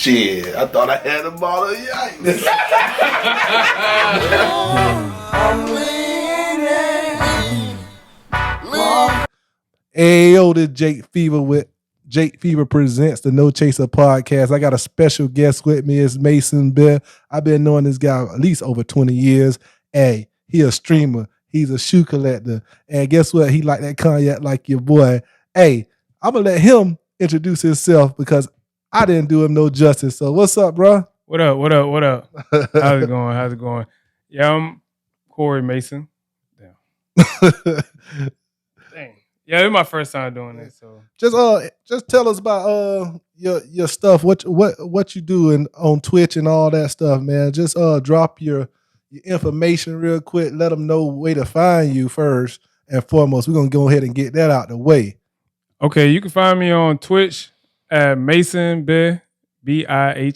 Shit, I thought I had a bottle of Yikes. Hey, yo, this Jake Fever with Jake Fever Presents the No Chaser Podcast. I got a special guest with me. It's Mason Bear. I've been knowing this guy at least over 20 years. Hey, he a streamer. He's a shoe collector. And guess what? He like that cognac like your boy. Hey, I'm going to let him introduce himself because I didn't do him no justice. So what's up, bro? What up? How's it going? Yeah, I'm Corey Mason. Damn. Dang. Yeah, it's my first time doing this. So just tell us about your stuff, what you do on Twitch and all that stuff, man. Just drop your information real quick. Let them know where to find you first and foremost. We're gonna go ahead and get that out the way. Okay, you can find me on Twitch at Mason Bih, BIHH_TTTV.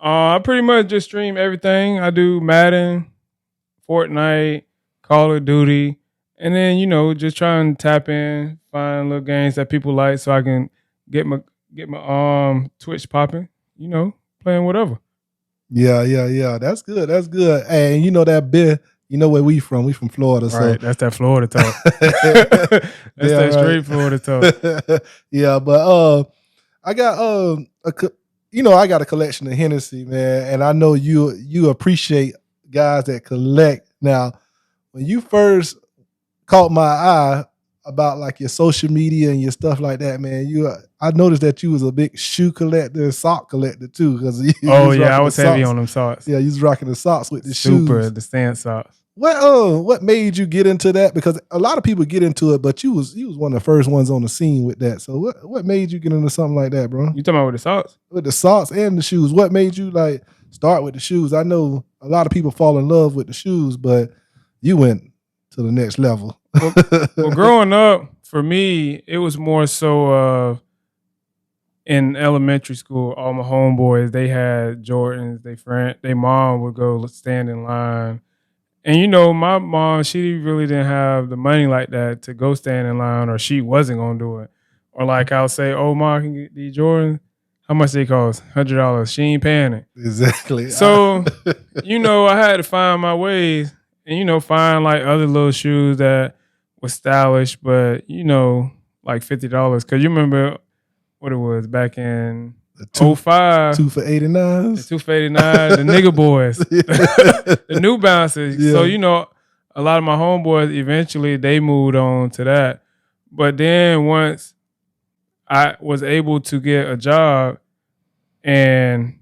I pretty much just stream everything. I do Madden, Fortnite, Call of Duty, and then, just try and tap in, find little games that people like so I can get my Twitch popping, playing whatever. Yeah. That's good. And that bit, where we from? We from Florida. Right, so that's that Florida talk. That's straight Florida talk. Yeah, but I got I got a collection of Hennessy, man, and I know you appreciate guys that collect. Now, when you first caught my eye about like your social media and your stuff like that, man, I noticed that you was a big shoe collector, sock collector too. Because I was heavy on them socks. Yeah, you was rocking the socks with the shoes. The stand socks. What made you get into that? Because a lot of people get into it, but you was one of the first ones on the scene with that. So what made you get into something like that, bro? You talking about with the socks? With the socks and the shoes. What made you like start with the shoes? I know a lot of people fall in love with the shoes, but you went to the next level. Well, growing up, for me, it was more so in elementary school, all my homeboys, they had Jordans. Their mom would go stand in line. And, my mom, she really didn't have the money like that to go stand in line, or she wasn't going to do it. Or like I'll say, oh, Mom, can you get these Jordans? How much they cost? $100. She ain't paying it. Exactly. So, I had to find my ways and, find like other little shoes that was stylish, but, like $50. Because you remember what it was back in 05. 2 for $89. The 2 for $89, the nigga boys, the New Balances. Yeah. So, a lot of my homeboys, eventually they moved on to that. But then once I was able to get a job and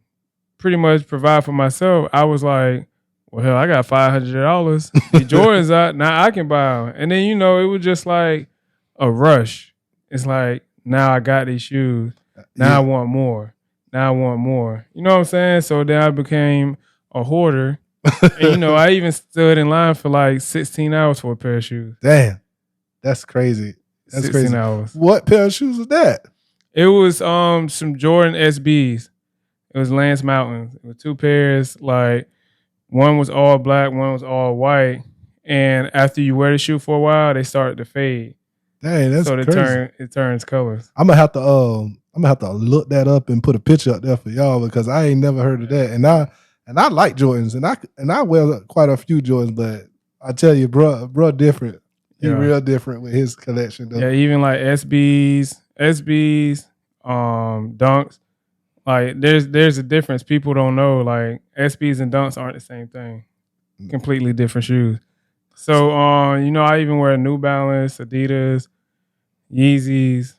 pretty much provide for myself, I was like, well, hell, I got $500. The Jordans out, now I can buy them. And then, it was just like a rush. It's like, now I got these shoes. Now I want more. You know what I'm saying? So then I became a hoarder. And, I even stood in line for like 16 hours for a pair of shoes. Damn. That's crazy. That's 16 crazy. hours. What pair of shoes was that? It was some Jordan SBs. It was Lance Mountains. It was 2 pairs. Like, one was all black, one was all white. And after you wear the shoe for a while, they start to fade. Dang, that's crazy. So it turns colors. I'm gonna have to look that up and put a picture up there for y'all because I ain't never heard of that. And I like Jordans and I wear quite a few Jordans, but I tell you, bro different. He real different with his collection though. Yeah, even like SBs, Dunks. Like there's a difference. People don't know. Like SBs and Dunks aren't the same thing. Completely different shoes. So I even wear New Balance, Adidas, Yeezys,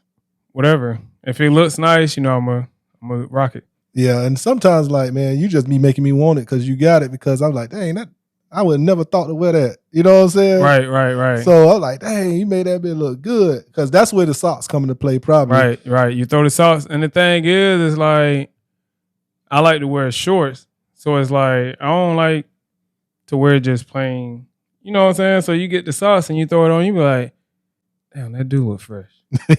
whatever. If it looks nice, I'm gonna rock it. Yeah, and sometimes like, man, you just be making me want it because you got it because I'm like, dang, I would never thought to wear that. You know what I'm saying? Right. So I'm like, dang, you made that bit look good because that's where the socks come into play probably. Right. You throw the socks, and the thing is like, I like to wear shorts, so it's like I don't like to wear just plain. You know what I'm saying? So you get the socks and you throw it on, you be like, damn, that do look fresh.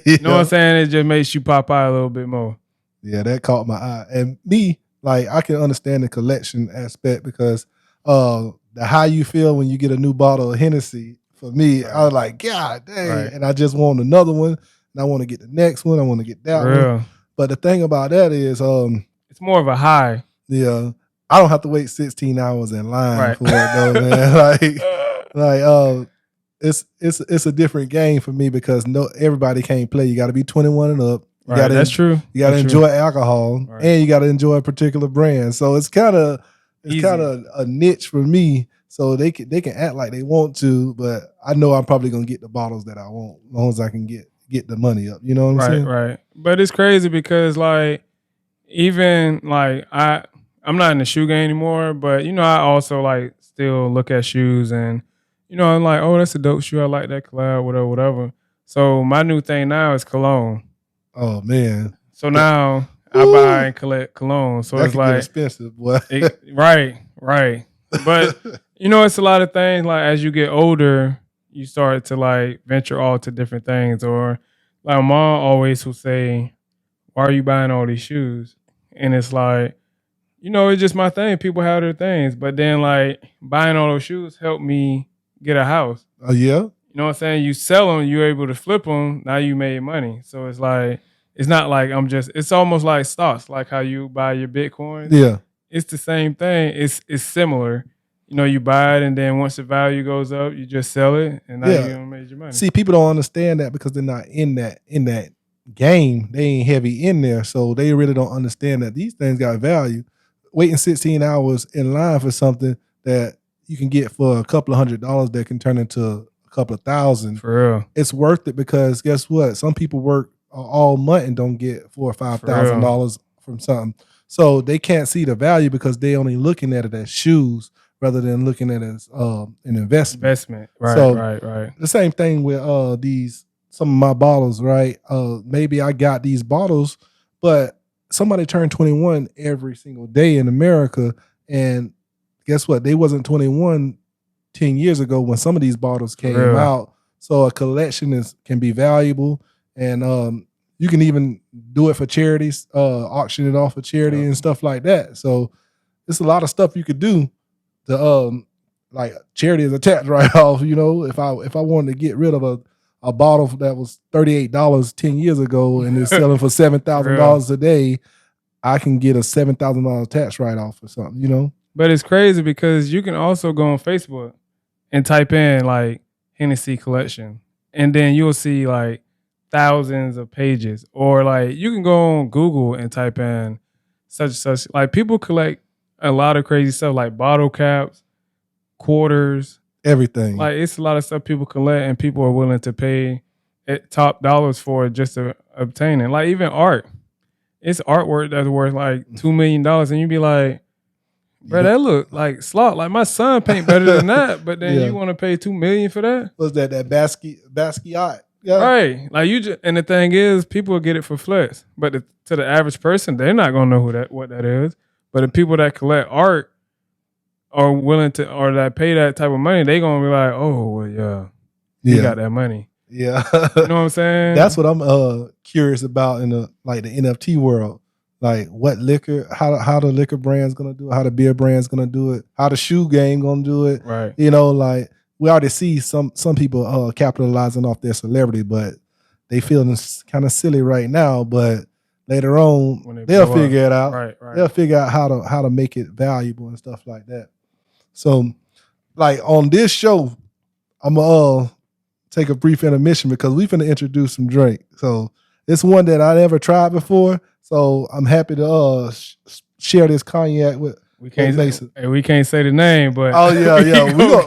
You know what I'm saying? It just makes you pop out a little bit more. Yeah, that caught my eye. And me, like, I can understand the collection aspect because the how you feel when you get a new bottle of Hennessy, for me, I was like, God dang. Right. And I just want another one. And I want to get the next one. I want to get that one. But the thing about that is, it's more of a high. Yeah, I don't have to wait 16 hours in line for it though, man. It's a different game for me because everybody can't play. You got to be 21 and up. That's true. You got to enjoy alcohol, and you got to enjoy a particular brand. So it's kind of a niche for me. So they can act like they want to, but I know I'm probably gonna get the bottles that I want as long as I can get the money up. You know what I'm saying? Right. But it's crazy because like even like I'm not in the shoe game anymore, but I also like still look at shoes and I'm like, oh, that's a dope shoe. I like that collab, whatever. So my new thing now is cologne. Oh man. So now I buy and collect cologne. So that it's like expensive, boy. Right. But it's a lot of things like as you get older, you start to like venture off to different things. Or like my mom always will say, why are you buying all these shoes? And it's like, it's just my thing. People have their things. But then like buying all those shoes helped me get a house. Oh, yeah? You know what I'm saying? You sell them, you're able to flip them. Now you made money. So it's like, it's not like it's almost like stocks, like how you buy your Bitcoin. Yeah. It's the same thing. It's similar. You buy it and then once the value goes up, you just sell it and now you made your money. See, people don't understand that because they're not in that game. They ain't heavy in there. So they really don't understand that these things got value. Waiting 16 hours in line for something that you can get for a couple of $100 that can turn into a couple of $1,000. For real. It's worth it because guess what? Some people work all month and don't get $4,000 or $5,000 from something. So they can't see the value because they only looking at it as shoes rather than looking at it as an investment. Right, so right. The same thing with some of my bottles, right? Maybe I got these bottles, but somebody turned 21 every single day in America, and guess what? They wasn't 21 10 years ago when some of these bottles came out. So a collection can be valuable, and you can even do it for charities, auction it off for charity and stuff like that. So it's a lot of stuff you could do to like charity is a tax write-off. If I wanted to get rid of a bottle that was $38 10 years ago and is selling for $7,000 today, I can get a $7,000 tax write-off or something, But it's crazy because you can also go on Facebook and type in like Hennessy collection, and then you'll see like thousands of pages. Or like you can go on Google and type in such and such. Like people collect a lot of crazy stuff like bottle caps, quarters, everything. Like it's a lot of stuff people collect and people are willing to pay at top dollars for it just to obtain it. Like even art. It's artwork that's worth like $2 million, and you be like, bro, that look like slot. Like my son paint better than that, but then you want to pay $2 million for that? What's that Basquiat? Yeah. Right. Like and the thing is, people will get it for flex, but to the average person, they're not gonna know what that is. But the people that collect art are willing to, or that pay that type of money, they gonna be like, oh, well, you got that money. Yeah. You know what I'm saying? That's what I'm curious about in the NFT world. Like what liquor, how the liquor brand's gonna do it, how the beer brand's gonna do it, how the shoe game gonna do it. Right. Like we already see some people capitalizing off their celebrity, but they feeling kind of silly right now. But later on, they'll figure it out. Right. They'll figure out how to make it valuable and stuff like that. So, like on this show, I'm gonna take a brief intermission because we finna introduce some drink. So it's one that I never tried before. So I'm happy to share this cognac with Mason. We can't say the name, but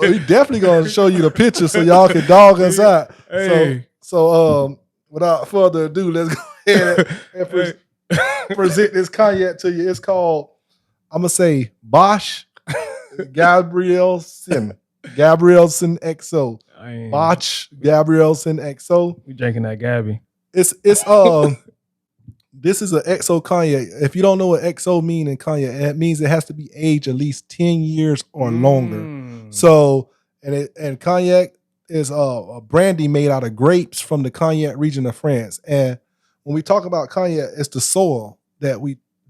we definitely gonna show you the picture so y'all can dog us out. Hey. So without further ado, let's go ahead and present this cognac to you. It's called, I'm gonna say Bache XO. Bache XO. We drinking that Gabby. It's this is an XO cognac. If you don't know what XO mean in cognac, it means it has to be aged at least 10 years or longer. So, and cognac is a brandy made out of grapes from the Cognac region of France. And when we talk about cognac, it's the soil that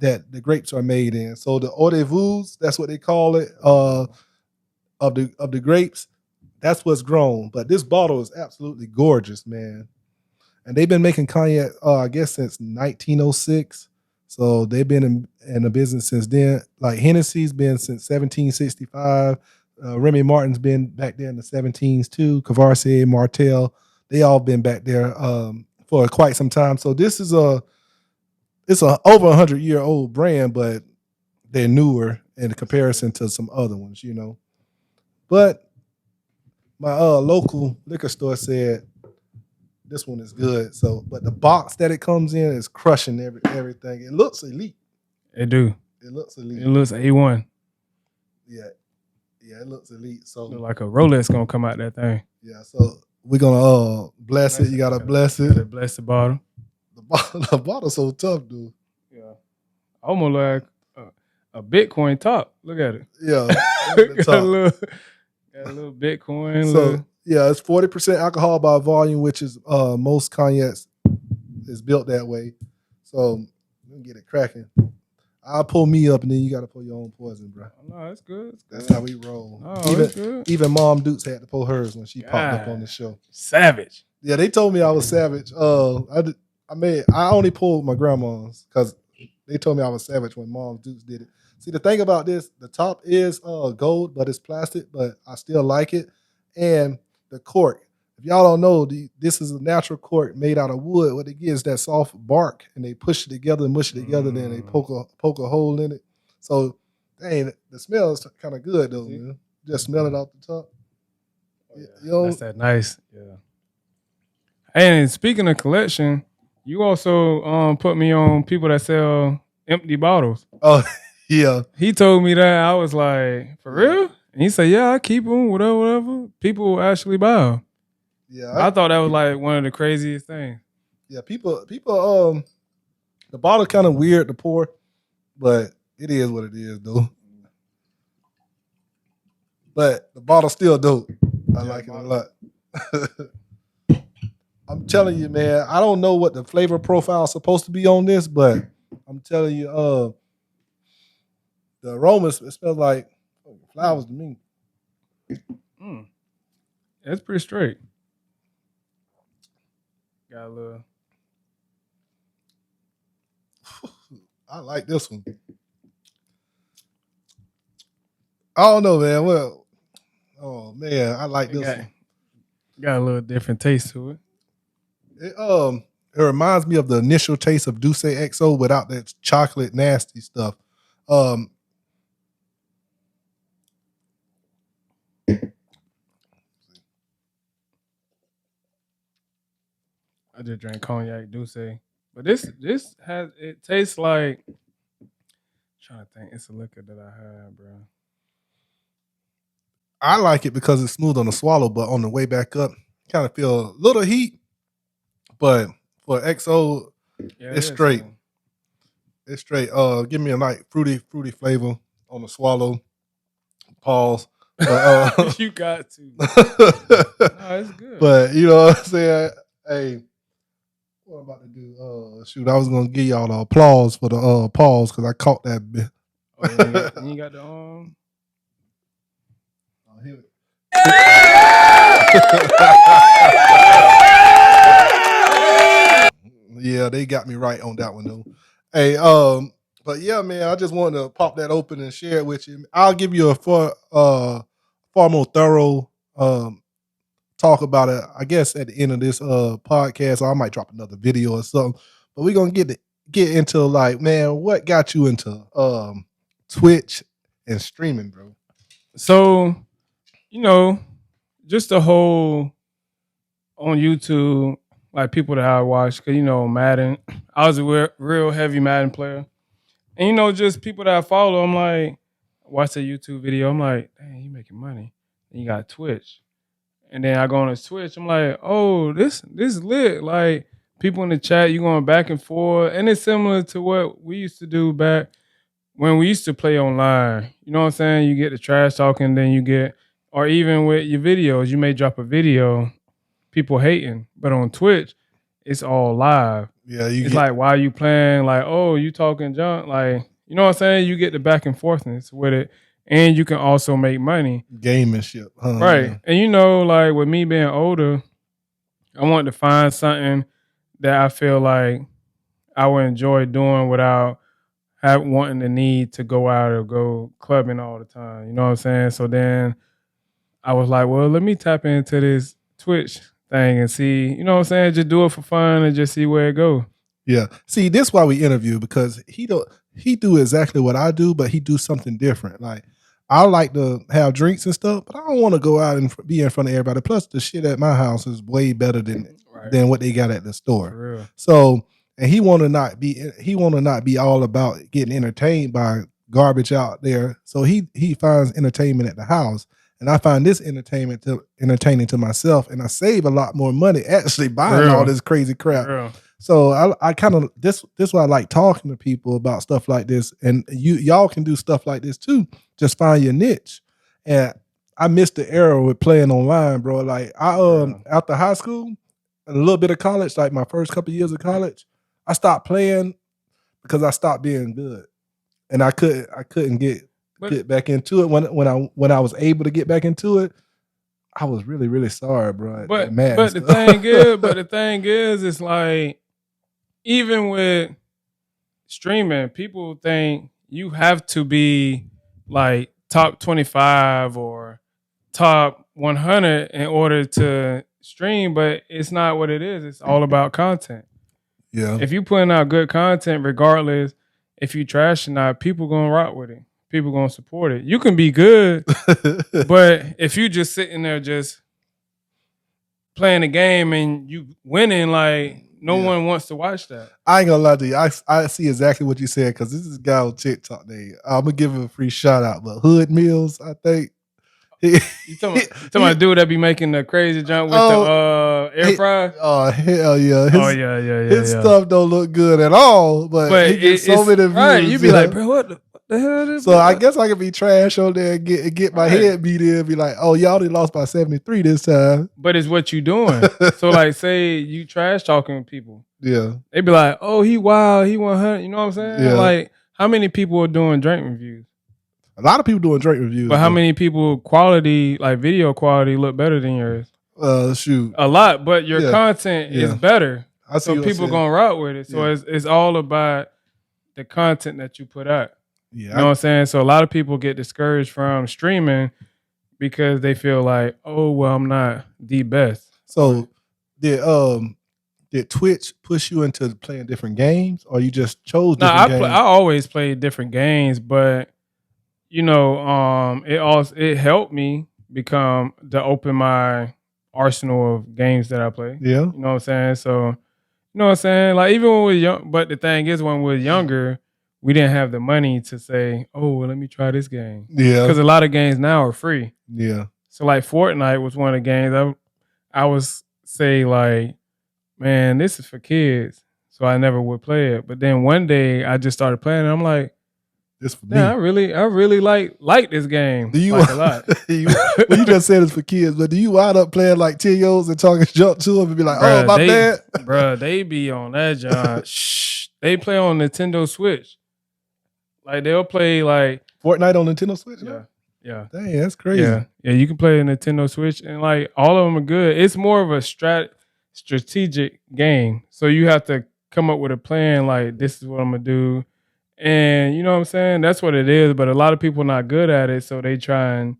the grapes are made in. So the eau de vus, that's what they call it, of the grapes, that's what's grown. But this bottle is absolutely gorgeous, man. And they've been making cognac, I guess, since 1906. So they've been in the business since then. Like Hennessy's been since 1765. Remy Martin's been back there in the 17s too. Cavassier, Martel, they all been back there for quite some time. So this is it's a over 100-year-old brand, but they're newer in comparison to some other ones, you know. But my local liquor store said this one is good. So, but the box that it comes in is crushing everything. It looks elite. It do. It looks elite. It looks A1. Yeah, it looks elite. So look like a Rolex gonna come out that thing. Yeah, so we're gonna bless it. You gotta bless it. Gotta bless the bottle. The bottle's so tough, dude. Yeah, almost like a Bitcoin top. Look at it. Yeah, got a little Bitcoin. So yeah, it's 40% alcohol by volume, which is most cognacs is built that way. So we'll get it cracking. I'll pull me up, and then you got to pull your own poison, bro. No, it's good. It's good. That's how we roll. No, even Mom Dukes had to pull hers when she popped up on the show. Savage. Yeah, they told me I was savage. I only pulled my grandma's because they told me I was savage when Mom Dukes did it. See, the thing about this, the top is gold, but it's plastic, but I still like it. And the cork. If y'all don't know, this is a natural cork made out of wood. What it gives is that soft bark, and they push it together and mush it together, then they poke a hole in it. So, dang, the smell is kind of good, though, man. Just smell it off the top. You know? That's that nice. Yeah. And speaking of collection, you also put me on people that sell empty bottles. Oh, yeah. He told me that. I was like, for real? And he said, yeah, I keep them, whatever. People will actually buy them. Yeah, I thought that was like one of the craziest things. Yeah, people, the bottle kind of weird to pour, but it is what it is, though. But the bottle's still dope. I like it a lot. I'm telling you, man, I don't know what the flavor profile is supposed to be on this, but I'm telling you, the aroma, it smells like flowers to me. It's pretty straight. Got a little. I like this one. I don't know, man. Well, oh man, I like this one. Got a little different taste to it. It reminds me of the initial taste of Bache XO without that chocolate nasty stuff. I just drank cognac Douce, but this tastes like. I'm trying to think, it's a liquor that I had, bro. I like it because it's smooth on the swallow, but on the way back up, kind of feel a little heat. But for XO, it's straight. Cool. It's straight. Give me a light fruity flavor on the swallow. Pause. But, you got to. No, it's good. But you know what I'm saying? Hey, what I'm about to do? Shoot, I was gonna give y'all the applause for the pause because I caught that bit. Oh, you got the here we Yeah, they got me right on that one though. Hey, but yeah, man, I just wanted to pop that open and share it with you. I'll give you a far more thorough talk about it, I guess, at the end of this podcast. Or I might drop another video or something. But we're gonna get into like, man, what got you into Twitch and streaming, bro? So, just the whole on YouTube, like people that I watch, because Madden. I was a real heavy Madden player, and just people that I follow. I'm like, watch a YouTube video. I'm like, dang, you making money. And you got Twitch, and then I go on his Twitch. I'm like, oh, this lit. Like people in the chat, you going back and forth, and it's similar to what we used to do back when we used to play online. You know what I'm saying? You get the trash talking, then you get, or even with your videos, you may drop a video, people hating, but on Twitch, it's all live. Yeah, it's like, why are you playing? Like, oh, you talking junk? Like, you know what I'm saying? You get the back and forthness with it, and you can also make money. Gamemanship. Right. Yeah. And like with me being older, I wanted to find something that I feel like I would enjoy doing without wanting the need to go out or go clubbing all the time. You know what I'm saying? So then I was like, well, let me tap into this Twitch thing and see, you know what I'm saying? Just do it for fun and just see where it goes. Yeah. See, this is why we interview, because he do exactly what I do, but he do something different. Like, I like to have drinks and stuff, but I don't want to go out and be in front of everybody. Plus, the shit at my house is way better than what they got at the store. For real. So, and he want to not be all about getting entertained by garbage out there. So he finds entertainment at the house, and I find this entertaining to myself, and I save a lot more money actually buying all this crazy crap. So I kind of this why I like talking to people about stuff like this, and y'all can do stuff like this too. Just find your niche. And I missed the era with playing online, bro. Like after high school and a little bit of college, like my first couple of years of college, I stopped playing because I stopped being good, and I couldn't get back into it. When I was able to get back into it, I was really, really sorry, bro. But the thing is, it's like, even with streaming, people think you have to be like top 25 or top 100 in order to stream, but it's not what it is. It's all about content. Yeah. If you putting out good content, regardless if you trash or not, people gonna rock with it. People gonna support it. You can be good, but if you just sitting there just playing the game and you winning, like, no one wants to watch that. I ain't gonna lie to you. I see exactly what you said, because this is a guy on TikTok. I'm gonna give him a free shout out, but Hood Mills, I think. You talking about dude that be making the crazy jump with the air fryer? Oh hell yeah! His yeah. stuff don't look good at all, but he gets so many views. Right, you be like, bro, what the hell is so I guess I could be trash on there and get my head beat in and be like, oh, y'all done lost by 73 this time. But it's what you doing. So like, say you trash talking people. Yeah. They be like, oh, he wild, he 100. You know what I'm saying? Yeah. Like, how many people are doing drink reviews? A lot of people doing drink reviews. But how many people quality, like video quality, look better than yours? Shoot. A lot, but your content is better. So people gonna rock with it. So it's all about the content that you put out. Yeah, you know what I'm saying? So a lot of people get discouraged from streaming because they feel like, oh, well, I'm not the best. So did Twitch push you into playing different games, or you just chose different games? I always played different games, but you know, it helped me to open my arsenal of games that I play. Yeah. You know what I'm saying? So, you know what I'm saying? Like, even when we were young, but the thing is, when we were younger, we didn't have the money to say, oh, well, let me try this game. Yeah. Because a lot of games now are free. Yeah. So like Fortnite was one of the games I was say like, man, this is for kids. So I never would play it. But then one day I just started playing and I'm like, this for me. I really like this game. Do you a lot? Well, you just said it's for kids, but do you wind up playing like 10-year-olds and talking jump to them and be like, oh, my bad? Bro, they be on that job. They play on Nintendo Switch. Like, they'll play like Fortnite on Nintendo Switch? Yeah. Yeah. Dang, that's crazy. Yeah, you can play a Nintendo Switch and like all of them are good. It's more of a strategic game. So you have to come up with a plan, like, this is what I'm gonna do. And you know what I'm saying? That's what it is. But a lot of people are not good at it, so they try and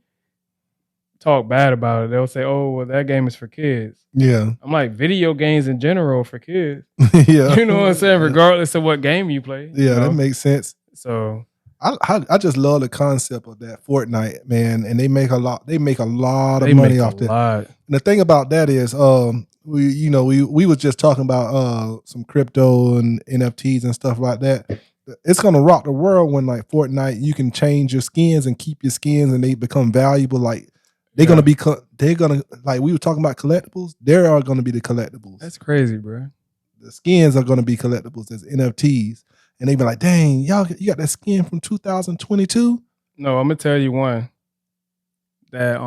talk bad about it. They'll say, oh, well, that game is for kids. Yeah. I'm like, video games in general for kids. Yeah. You know what I'm saying? Regardless of what game you play. Yeah, that makes sense. So I just love the concept of that Fortnite, man. And they make a lot of money off that. And the thing about that is, we was just talking about some crypto and NFTs and stuff like that. It's gonna rock the world when, like, Fortnite, you can change your skins and keep your skins and they become valuable. Like, they're gonna like, we were talking about collectibles. There are gonna be the collectibles. That's crazy, bro. The skins are gonna be collectibles as NFTs. And they be like, dang, y'all, you got that skin from 2022? No, I'm gonna tell you one. That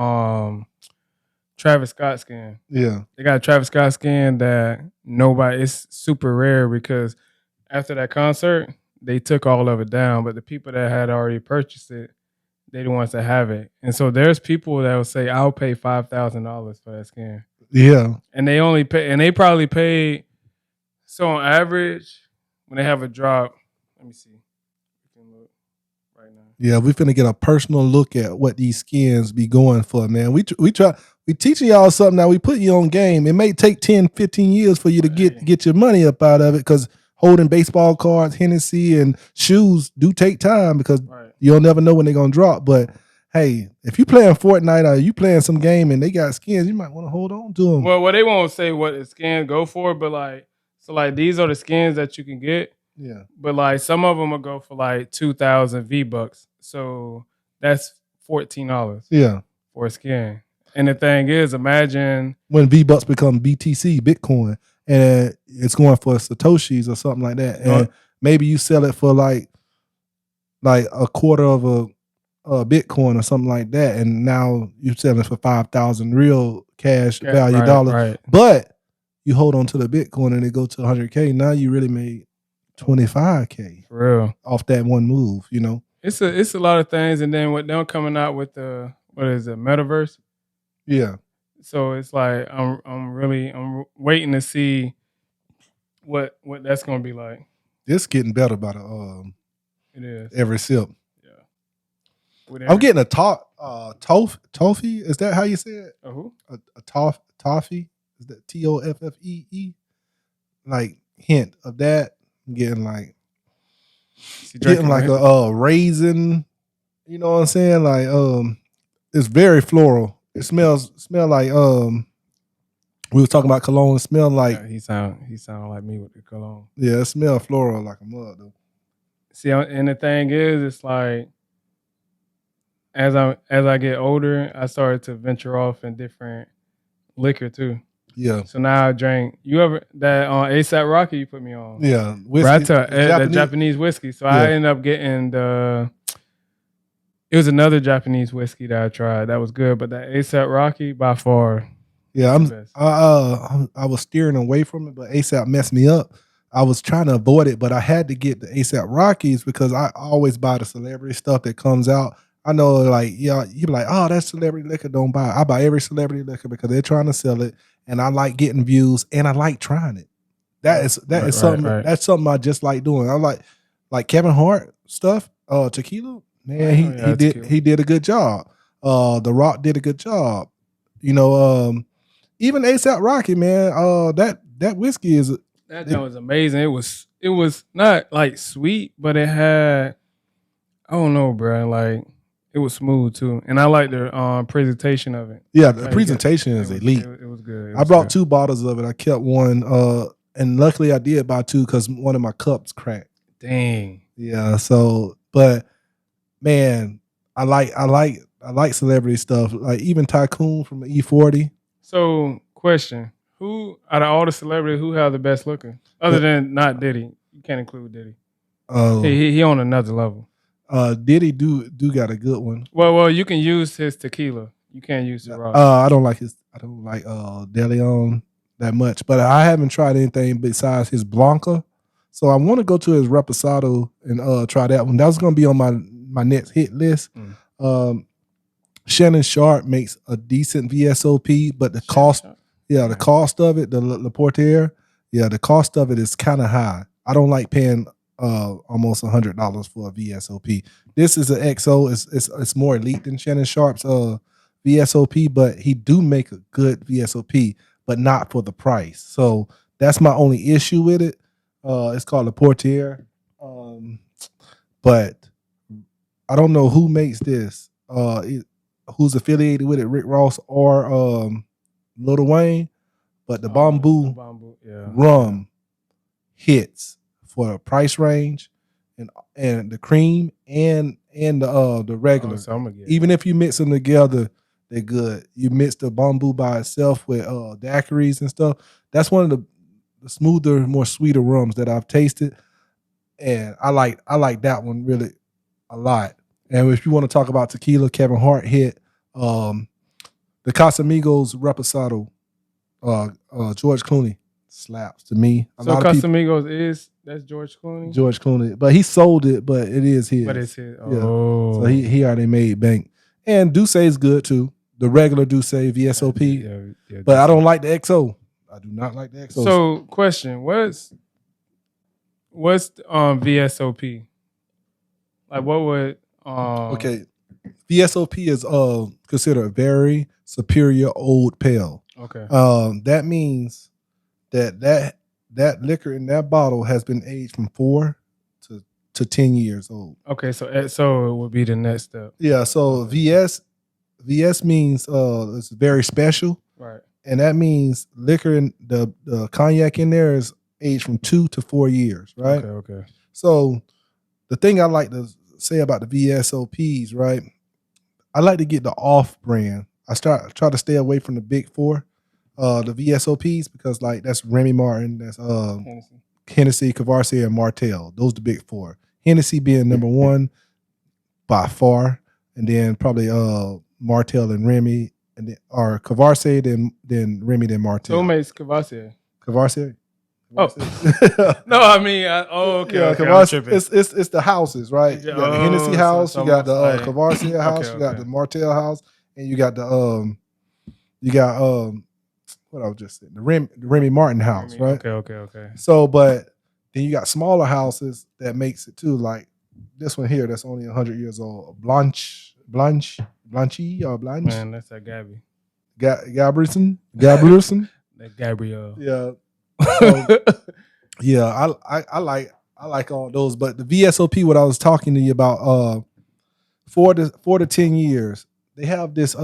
Travis Scott skin. Yeah. They got a Travis Scott skin that it's super rare because after that concert, they took all of it down. But the people that had already purchased it, they the ones that have it. And so there's people that will say, I'll pay $5,000 for that skin. Yeah. And they only pay, and they probably paid So on average, when they have a drop, let me see. We can look right now. Yeah, we finna get a personal look at what these skins be going for, man. We teaching y'all something now. We put you on game. It may take 10, 15 years for you to get your money up out of it because holding baseball cards, Hennessy, and shoes do take time because you'll never know when they're gonna drop. But hey, if you playing Fortnite or you playing some game and they got skins, you might want to hold on to them. Well, they won't say what the skins go for, but like these are the skins that you can get. Yeah. But like some of them will go for like 2,000 V-Bucks. So that's $14. Yeah. For a skin. And the thing is, imagine when V-Bucks become BTC, Bitcoin, and it's going for Satoshis or something like that. And maybe you sell it for like a quarter of a Bitcoin or something like that. And now you're selling it for 5,000 real cash value dollars. Right. But you hold on to the Bitcoin and it go to 100K. Now you really made 25K for real off that one move, you know. It's a lot of things, and then what they're coming out with the metaverse. Yeah. So it's like I'm waiting to see what that's gonna be like. It's getting better by the it is every sip. Yeah. I'm getting a toffee. Is that how you say it? A who? A toffee. Is that TOFFEE? Like hint of that. I'm getting like a raisin, you know what I'm saying? Like it's very floral. It smells like we were talking about cologne. It smelled like he sound like me with the cologne. Yeah, it smells floral like a mug though. See, and the thing is, it's like as I get older, I started to venture off in different liquor too. Yeah. So now I drink. You ever that on ASAP Rocky you put me on? Yeah, whiskey, the Japanese whiskey. So I ended up getting it was another Japanese whiskey that I tried that was good, but that ASAP Rocky by far. Yeah, I was steering away from it, but ASAP messed me up. I was trying to avoid it, but I had to get the ASAP Rockies because I always buy the celebrity stuff that comes out. I know, like, yeah, you be like, oh, that's celebrity liquor, don't buy it. I buy every celebrity liquor because they're trying to sell it, and I like getting views, and I like trying it. That is something. That's something I just like doing. I like Kevin Hart stuff, tequila. Man, he did a good job. The Rock did a good job. You know, even ASAP Rocky, man. That whiskey is that was amazing. It was not like sweet, but it had I don't know, bro. Like it was smooth too, and I like the presentation of it. Yeah, the presentation is elite. It was good. I brought 2 bottles of it. I kept one, and luckily I did buy 2 because one of my cups cracked. Dang. Yeah. So, but man, I like celebrity stuff. Like even Tycoon from the E40. So, question: who out of all the celebrities, who have the best looking? Other than not Diddy, you can't include Diddy. He on another level. Diddy do got a good one. Well, you can use his tequila. You can't use the rock. I don't like De Leon that much, but I haven't tried anything besides his Blanca. So I want to go to his Reposado and try that one. That was going to be on my next hit list. Shannon Sharp makes a decent VSOP, but the cost of it, the Le Portier, the cost of it is kind of high. I don't like paying almost $100 for a VSOP. This is an XO. It's more elite than Shannon Sharp's VSOP, but he do make a good VSOP, but not for the price. So that's my only issue with it. It's called Le Portier, but I don't know who makes this. Who's affiliated with it, Rick Ross or Lil Wayne, but the Bamboo rum hits for a price range and the cream and the regular. Even if you mix them together, they're good. You mix the Bamboo by itself with daiquiris and stuff. That's one of the smoother, more sweeter rums that I've tasted, and I like that one really a lot. And if you want to talk about tequila, Kevin Hart hit the Casamigos Reposado. George Clooney slaps to me. So Casamigos that's George Clooney? George Clooney. But he sold it, but it is his. But it's his. Oh. Yeah. So he already made bank. And Douce is good too. The regular Douce VSOP. Yeah, but I don't like the XO. I do not like the XO. So question, what's what's VSOP? Like what would Okay, VSOP is considered a very superior old pale. Okay. That means that liquor in that bottle has been aged from 4 to 10 years old. Okay, so XO would be the next step. Yeah, so VS means it's very special. Right. And that means liquor in the cognac in there is aged from 2 to 4 years, right? Okay. So the thing I like to say about the VSOPs, right? I like to get the off brand. I try to stay away from the big four, the VSOPs, because like that's Remy Martin, that's Hennessy, Courvoisier, and Martell. Those the big four. Hennessy being number one by far, and then probably Martell and Remy, and then or Courvoisier, then Remy, then Martell. Who makes Courvoisier? Courvoisier. Oh no, I mean, okay. Yeah, Okay, it's the houses, right? You got the Hennessy house, so you got the like, Courvoisier house, you got the Martell house, and you got the what I was just saying, the Remy Martin house, right? Okay. So, but then you got smaller houses that makes it too, like this one here that's only 100 years old, Blanchy or Blanche. Man, that's that Gabby. Gabrielson. That Gabrielle. Yeah. So, yeah, I like all those, but the VSOP, what I was talking to you about, 4 to 10 years, they have this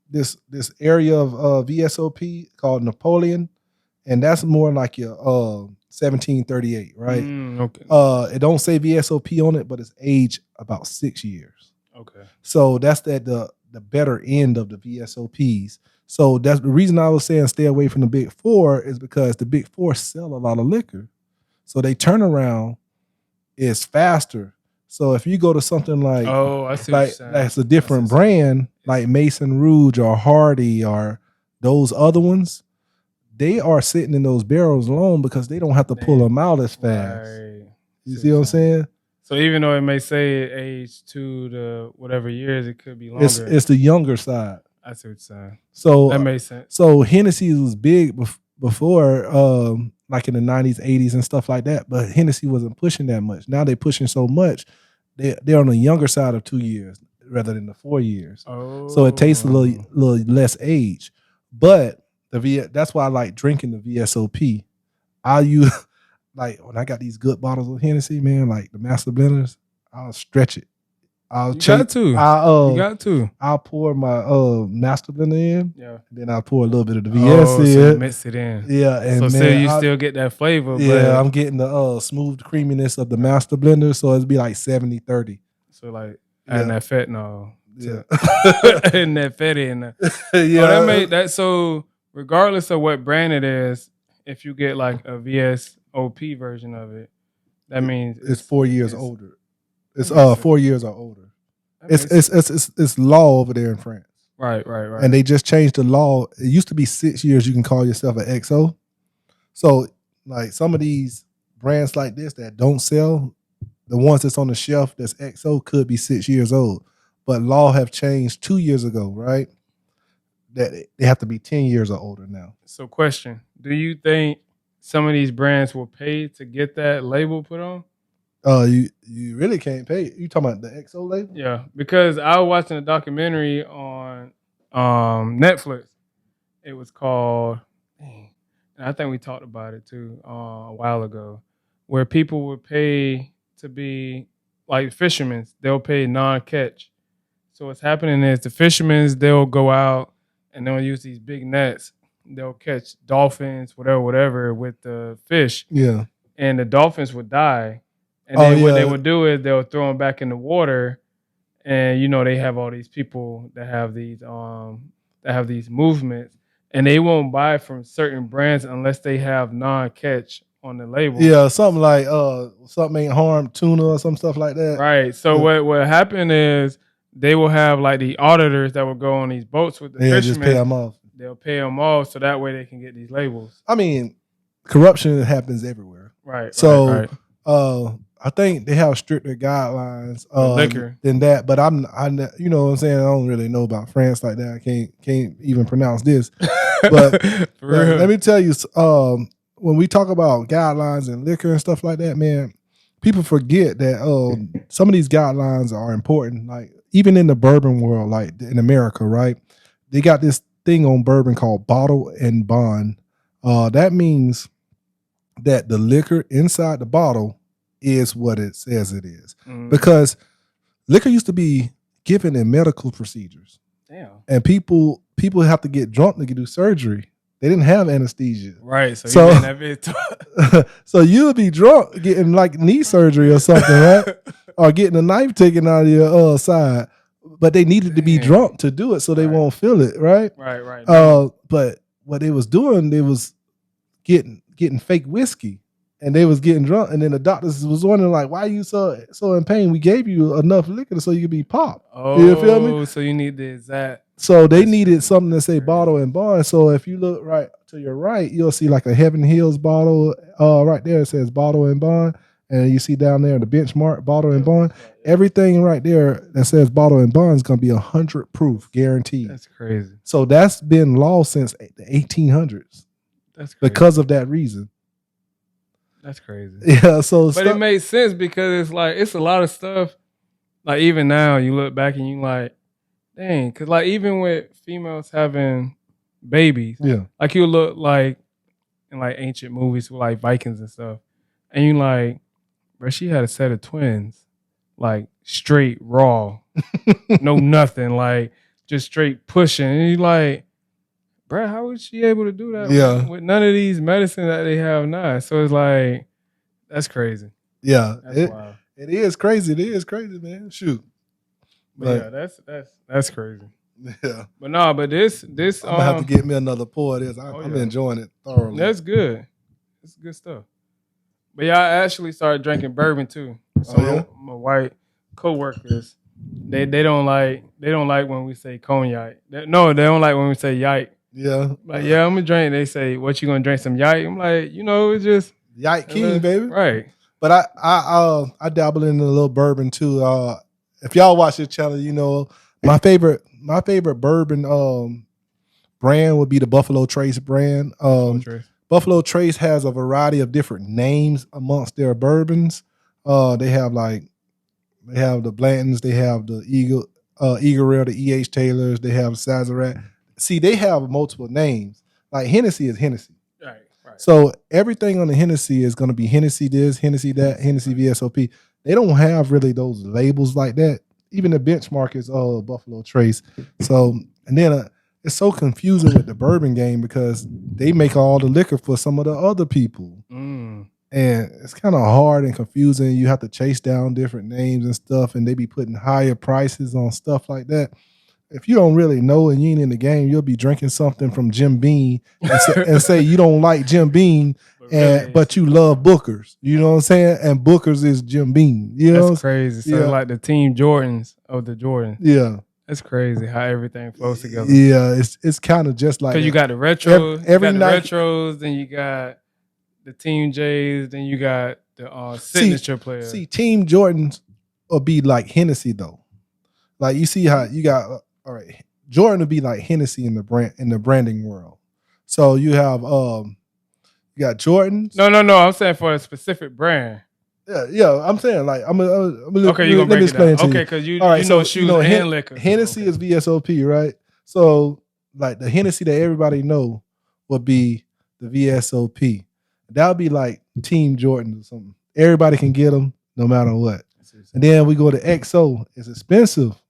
this area of VSOP called Napoleon, and that's more like your 1738, right? Okay. It don't say VSOP on it, but it's aged about 6 years. Okay. So that's the better end of the VSOPs. So that's the reason I was saying stay away from the big four, is because the big four sell a lot of liquor. So they turnaround is faster. So if you go to something like, I see what you're saying. that's a different brand, like Mason Rouge or Hardy or those other ones, they are sitting in those barrels long because they don't have to pull them out as fast. Right. You see what I'm saying? So even though it may say age 2 to whatever years, it could be longer. It's the younger side. I see what you're saying. So that makes sense. So Hennessy was big before, like in the 90s, 80s, and stuff like that. But Hennessy wasn't pushing that much. Now they're pushing so much. They're on the younger side of 2 years rather than the 4 years. Oh. So it tastes a little less age. But that's why I like drinking the VSOP. I use like when I got these good bottles of Hennessy, man, like the Master Blenders, I'll stretch it. You got to. I'll pour my Master Blender in. Yeah. Then I'll pour a little bit of the VS in. So mix it in. Yeah. And so you still get that flavor. Yeah, but I'm getting the smooth creaminess of the Master Blender. So it'd be like 70-30. So like adding that fentanyl. Yeah. And that fatty in there. Yeah. That made that so regardless of what brand it is, if you get like a VSOP version of it, that means it's 4 years older. It's 4 years or older. It's law over there in France. Right. And they just changed the law. It used to be 6 years you can call yourself an XO. So like some of these brands like this that don't sell, the ones that's on the shelf that's XO could be 6 years old. But law have changed 2 years ago, right? That they have to be 10 years or older now. So question, do you think some of these brands will pay to get that label put on? You really can't pay. You talking about the XO label? Yeah, because I was watching a documentary on Netflix. It was called, and I think we talked about it too a while ago, where people would pay to be like fishermen. They'll pay non-catch. So what's happening is the fishermen, they'll go out and they'll use these big nets. They'll catch dolphins, whatever, with the fish. Yeah, and the dolphins would die. And then what they would do is they'll throw them back in the water, and they have all these people that have these movements, and they won't buy from certain brands unless they have non-catch on the label. Yeah, something like something ain't harmed tuna or some stuff like that. Right. So what happened is they will have like the auditors that will go on these boats with the fishermen. Just pay them off. They'll pay them off so that way they can get these labels. I mean, corruption happens everywhere. Right. So. I think they have stricter guidelines than that, but you know what I'm saying, I don't really know about France like that. I can't even pronounce this. But let me tell you, when we talk about guidelines and liquor and stuff like that, man, people forget that some of these guidelines are important. Like even in the bourbon world, like in America, right? They got this thing on bourbon called bottle and bond. That means that the liquor inside the bottle is what it says it is. Because liquor used to be given in medical procedures. Damn. And people have to get drunk to do surgery. They didn't have anesthesia. Right. So you that bit so you'll be drunk getting like knee surgery or something, right? Or getting a knife taken out of your side. But they needed to be drunk to do it so they won't feel it, right? Right. But what they was doing, they was getting fake whiskey. And they was getting drunk, and then the doctors was wondering, like, why are you so in pain? We gave you enough liquor so you could be popped. Oh, you feel me? So you need the exact. So they needed something to say bottle and bond. So if you look right to your right, you'll see like a Heaven Hills bottle. Right there it says bottle and bond, and you see down there the benchmark bottle and bond. Everything right there that says bottle and bond is gonna be 100 proof, guaranteed. That's crazy. So that's been law since the 1800s. That's crazy. Because of that reason. That's crazy. Yeah, but it makes sense because it's like it's a lot of stuff. Like even now, you look back and you like, dang, because like even with females having babies, like you look like in like ancient movies with like Vikings and stuff, and you like, bro, she had a set of twins, like straight raw, no nothing, like just straight pushing, and you like, bro, how was she able to do that with none of these medicine that they have now? So it's like, that's crazy. Yeah. That's wild. It is crazy. It is crazy, man. Shoot. But yeah, that's crazy. Yeah. But no, but this I'm gonna have to get me another pour of this. I'm enjoying it thoroughly. That's good. It's good stuff. But yeah, I actually started drinking bourbon too. So my white coworkers, they don't like when we say cognac. They don't like when we say yike. Yeah. Like, yeah, I'm gonna drink. They say, what you gonna drink? Some yike? I'm like, it's just yike king, baby. Right. But I dabble in a little bourbon too. If y'all watch this channel, you know my favorite bourbon brand would be the Buffalo Trace brand. Buffalo Trace has a variety of different names amongst their bourbons. They have the Blantons, they have the Eagle Rail, the E.H. Taylors, they have Sazerac. See, they have multiple names. Like Hennessy is Hennessy. Right. So everything on the Hennessy is going to be Hennessy this, Hennessy that, Hennessy VSOP. They don't have really those labels like that. Even the benchmark is Buffalo Trace. So, and then it's so confusing with the bourbon game because they make all the liquor for some of the other people. And it's kind of hard and confusing. You have to chase down different names and stuff, and they be putting higher prices on stuff like that. If you don't really know and you ain't in the game, you'll be drinking something from Jim Beam and say you don't like Jim Beam, but you love Booker's. You know what I'm saying? And Booker's is Jim Beam. You know, that's crazy. So like the team Jordans of the Jordans. Yeah, that's crazy how everything flows together. Yeah, it's kind of just like because you got the retros, every night, retros, then you got the team J's, then you got the signature players. See, Team Jordans will be like Hennessy though. Like you see how you got. All right, Jordan would be like Hennessy in the branding world. So you have you got Jordans. No. I'm saying for a specific brand. Yeah. I'm saying like I'm okay. You gonna break it down? Okay, because you know shoes and liquor. Hennessy is VSOP, right? So like the Hennessy that everybody know would be the VSOP. That would be like Team Jordan or something. Everybody can get them no matter what. And then we go to XO. It's expensive.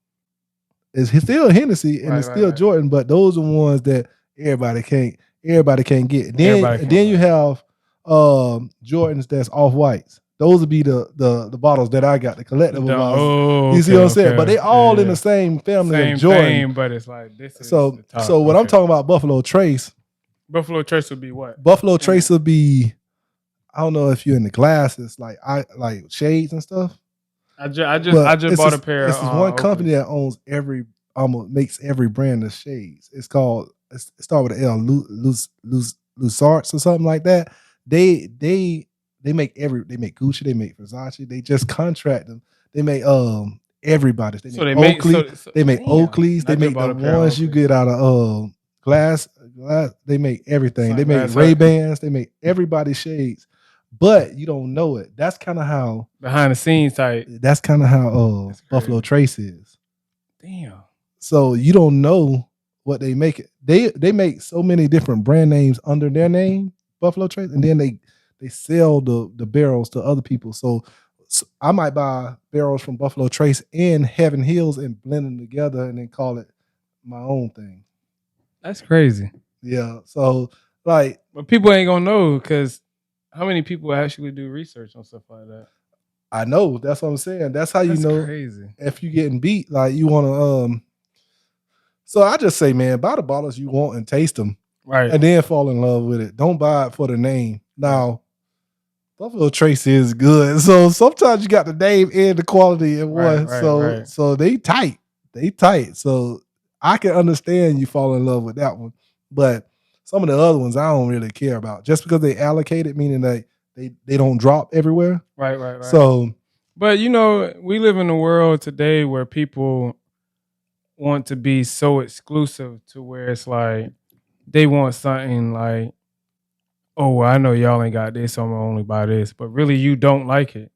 It's still Hennessy and it's still Jordan, but those are ones that everybody can't get. Then you have Jordans that's off whites. Those would be the bottles that I got, the collectible bottles. You see what I'm saying? But they all in the same family of Jordan. Same, but it's like this is so the top. So when I'm talking about Buffalo Trace. Buffalo Trace would be what? Buffalo Trace would be, I don't know if you're in the glasses, like shades and stuff. I just bought a pair. This is one company that owns makes every brand of shades. It starts with an L, Lusarts or something like that. They make Gucci, they make Versace. They just contract them. They make everybody's. They make Oakley. They make Oakleys. They make the ones you get out of They make everything. They make Sunglass Ray-Bans. They make everybody's shades. But you don't know it. That's kind of how behind the scenes type. That's kind of how That's Buffalo crazy. Trace is. Damn. So you don't know what they make it. They make so many different brand names under their name, Buffalo Trace, and then they sell the barrels to other people. So I might buy barrels from Buffalo Trace and Heaven Hills and blend them together and then call it my own thing. That's crazy. Yeah. So like, but people ain't gonna know because how many people actually do research on stuff like that? I know. That's what I'm saying. That's how you know crazy. If you getting beat, like you want to. So I just say, man, buy the bottles you want and taste them, right, and then fall in love with it. Don't buy it for the name. Now, Buffalo Trace is good, so sometimes you got the name and the quality in one. So they tight. So I can understand you fall in love with that one, but some of the other ones I don't really care about. Just because they allocate it, meaning that they don't drop everywhere. Right. So, but you know, we live in a world today where people want to be so exclusive to where it's like they want something like, oh, well, I know y'all ain't got this, so I'm gonna only buy this. But really, you don't like it.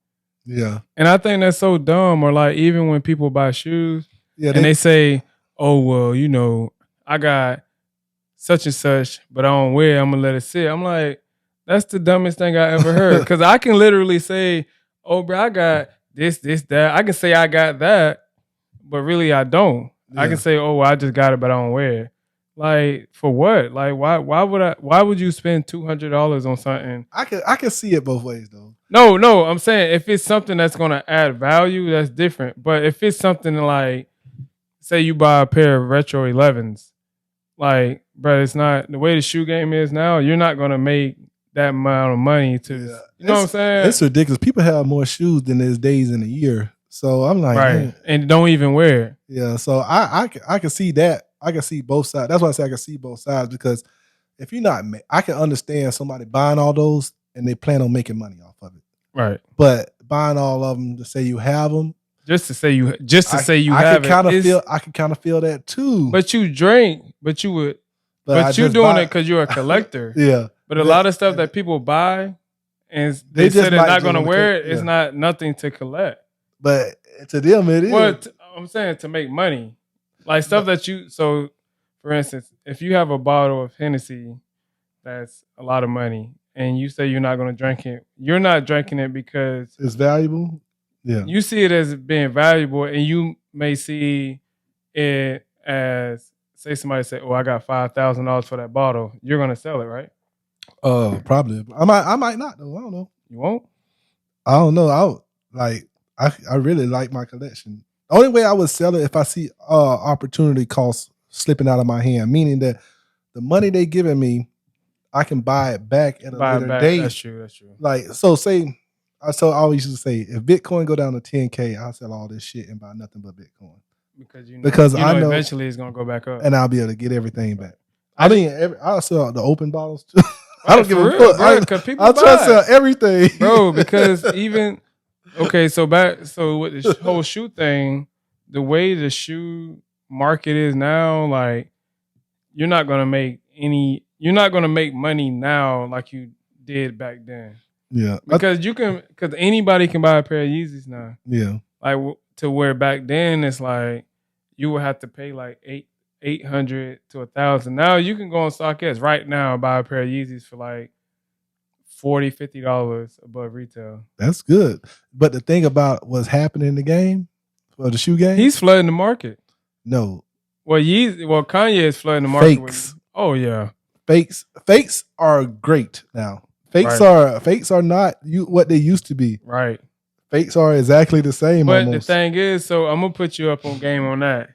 Yeah. And I think that's so dumb. Or like even when people buy shoes, and they say, oh, well, you know, I got such and such, but I don't wear it, I'm gonna let it sit. I'm like, that's the dumbest thing I ever heard. Because I can literally say, oh, bro, I got this, that. I can say I got that, but really I don't. Yeah. I can say, oh, well, I just got it, but I don't wear it. Like, for what? Like, why would you spend $200 on something? I can see it both ways though. No, I'm saying if it's something that's gonna add value, that's different. But if it's something like, say you buy a pair of retro 11s, like, bro, it's not the way the shoe game is now. You're not gonna make that amount of money to, you know what I'm saying? It's ridiculous. People have more shoes than there's days in a year. So I'm like, right, man. and don't even wear it. Yeah, so I can see that. I can see both sides. That's why I say I can see both sides, because if you're not, I can understand somebody buying all those and they plan on making money off of it. Right. But buying all of them to say you have them, just to say you have it. I can kind of feel that too. But you drink, but you would, but you doing it because you're a collector. Yeah. But a lot of stuff that people buy and they say they're not going to wear it, it's not nothing to collect. But to them, it is. Well, I'm saying to make money. Like stuff that so for instance, if you have a bottle of Hennessy that's a lot of money and you say you're not going to drink it, you're not drinking it because it's valuable. Yeah. You see it as being valuable, and you may see it as, say somebody say, oh, I got $5,000 for that bottle. You're going to sell it, right? Probably. I might not though. I don't know. You won't? I don't know. I really like my collection. The only way I would sell it if I see opportunity costs slipping out of my hand, meaning that the money they giving me, I can buy it back at a later date. That's true. Like, so I always used to say, if Bitcoin go down to 10K, I'll sell all this shit and buy nothing but Bitcoin. Because I know eventually it's gonna go back up, and I'll be able to get everything back. I'll sell the open bottles too. I don't give a fuck. I'll try to sell everything, bro. Because even so with the whole shoe thing, the way the shoe market is now, like you're not gonna make money now like you did back then. Yeah, because anybody can buy a pair of Yeezys now. Yeah, like to where back then it's like you would have to pay like $800 to $1,000. Now you can go on StockX right now and buy a pair of Yeezys for like $40, $50 above retail. That's good. But the thing about what's happening in the game, for the shoe game, he's flooding the market. No, Kanye is flooding the market. Fakes. Oh yeah, fakes are great now. Fakes are not what they used to be. Right. Fakes are exactly the same. But almost. The thing is, so I'm gonna put you up on game on that.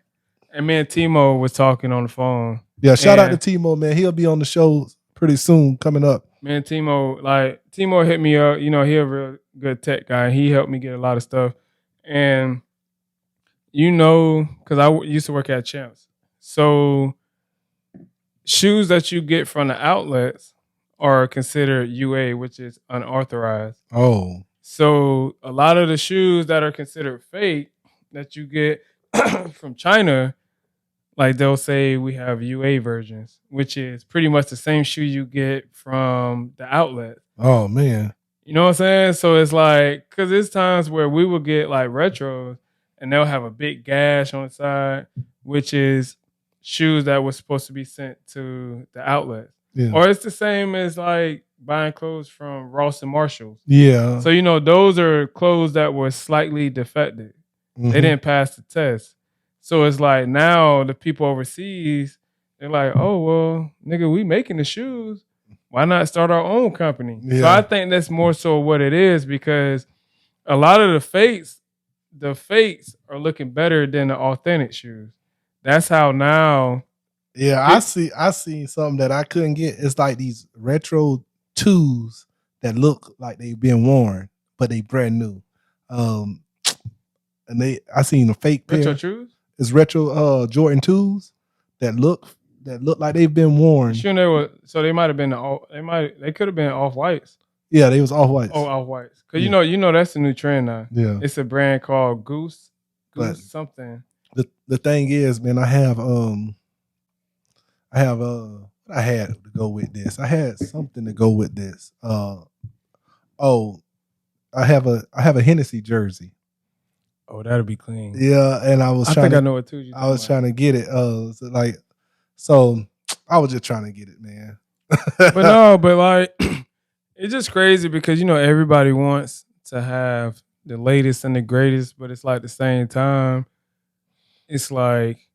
And me and Timo was talking on the phone. Yeah, shout out to Timo, man. He'll be on the show pretty soon, coming up. Man, Timo hit me up. You know, he's a real good tech guy. He helped me get a lot of stuff. And because I used to work at Champs. So shoes that you get from the outlets are considered UA, which is unauthorized. Oh. So a lot of the shoes that are considered fake that you get from China, like they'll say we have UA versions, which is pretty much the same shoe you get from the outlet. Oh man. You know what I'm saying? So it's like, because there's times where we will get like retros and they'll have a big gash on the side, which is shoes that were supposed to be sent to the outlet. Yeah. Or it's the same as like buying clothes from Ross and Marshalls. Yeah. So, those are clothes that were slightly defective. Mm-hmm. They didn't pass the test. So it's like now the people overseas, they're like, oh, well, nigga, we making the shoes. Why not start our own company? Yeah. So I think that's more so what it is, because a lot of the fakes are looking better than the authentic shoes. That's how now. Yeah, I seen something that I couldn't get. It's like these retro 2s that look like they've been worn, but they brand new. And I seen a fake pair. Retro shoes? It's retro Jordan 2s that look like they've been worn. So they might have been they could have been off-whites. Yeah, they was off-whites. Oh, off-whites. Because you know that's the new trend now. Yeah. It's a brand called Goose something. The thing is, man, I had to go with this. I had something to go with this. I have a Hennessy jersey. Oh, that'll be clean. Yeah, and I was I know it too. I was trying to get it. So I was just trying to get it, man. but like it's just crazy because everybody wants to have the latest and the greatest, but it's like at the same time, it's like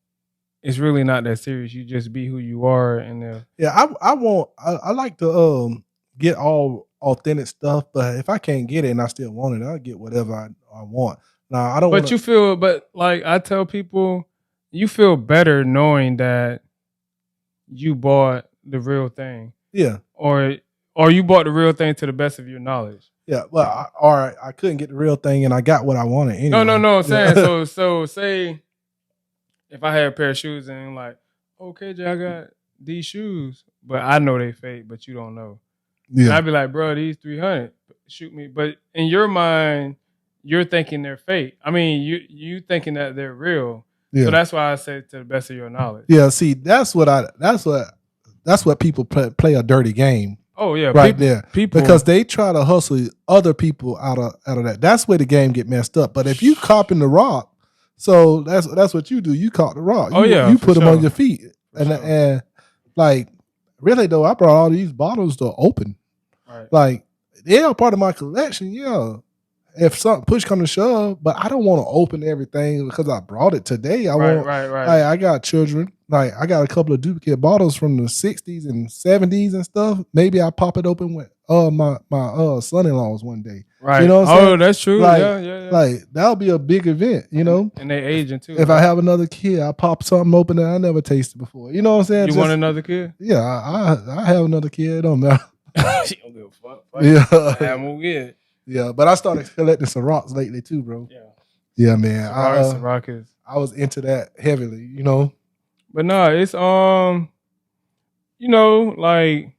it's really not that serious. You just be who you are, and I like to get all authentic stuff, but if I can't get it and I still want it, I'll get whatever I want. Now I don't. But like I tell people, you feel better knowing that you bought the real thing. Yeah. Or you bought the real thing to the best of your knowledge. Yeah. Well, I couldn't get the real thing and I got what I wanted anyway. No. I'm saying so say if I had a pair of shoes and like, okay, Jay, I got these shoes, but I know they fake, but you don't know. Yeah. And I'd be like, bro, these 300, shoot me. But in your mind, you're thinking they're fake. I mean, you thinking that they're real. Yeah. So that's why I say to the best of your knowledge. Yeah, see, that's what people play a dirty game. Oh yeah, right there. Because they try to hustle other people out of that. That's where the game get messed up. But if you copping the rock, so that's what you do. You caught the rock. You put them on your feet, and like really though, I brought all these bottles to open. Right. Like they are part of my collection. Yeah. If something push come to shove, but I don't want to open everything because I brought it today. Right. I got children. Like I got a couple of duplicate bottles from the 60s and 70s and stuff. Maybe I pop it open with my son-in-laws one day. Right. You know what I'm saying? That's true. Like, yeah. Like that'll be a big event, And they aging too. If I have another kid, I pop something open that I never tasted before. You know what I'm saying? You want another kid? Yeah, I have another kid. It don't matter. She don't give a fuck. Yeah. I'm gonna get. Yeah, but I started collecting some rocks lately too, bro. Yeah, man. I was into that heavily, But no, it's like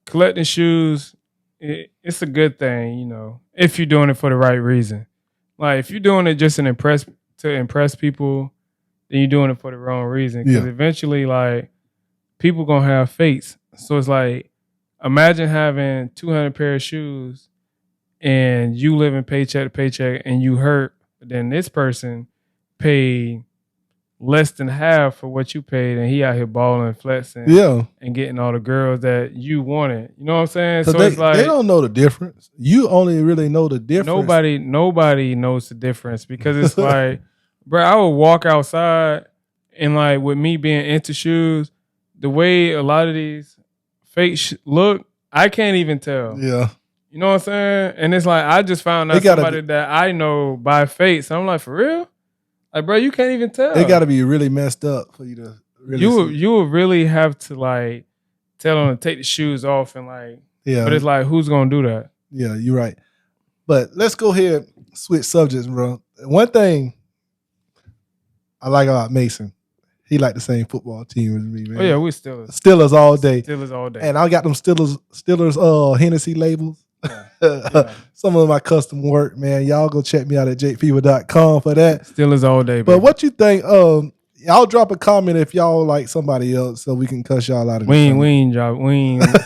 collecting shoes. It's a good thing, if you're doing it for the right reason. Like if you're doing it just to impress people, then you're doing it for the wrong reason. Because eventually, like people gonna have fates. So it's like, imagine having 200 pair of shoes and you living paycheck to paycheck and you hurt, but then this person paid less than half for what you paid and he out here balling and flexing and getting all the girls that you wanted. You know what I'm saying? So it's like they don't know the difference. You only really know the difference. Nobody knows the difference because it's like, bro, I would walk outside and like with me being into shoes, the way a lot of these fake look, I can't even tell. Yeah. You know what I'm saying? And it's like, I just found out somebody that I know by face. So I'm like, for real? Like, bro, you can't even tell. They got to be really messed up for you to really You would really have to like tell them to take the shoes off and like, but it's like, who's going to do that? Yeah, you're right. But let's go ahead and switch subjects, bro. One thing I like about Mason, he like the same football team as me, man. Oh yeah, we're Steelers. Steelers all day. Steelers all day. And I got them Steelers Hennessy labels. Yeah. Some of my custom work, man. Y'all go check me out at jakefever.com for that. Steelers all day, baby. But what you think? y'all drop a comment if y'all like somebody else so we can cuss y'all out of We ain't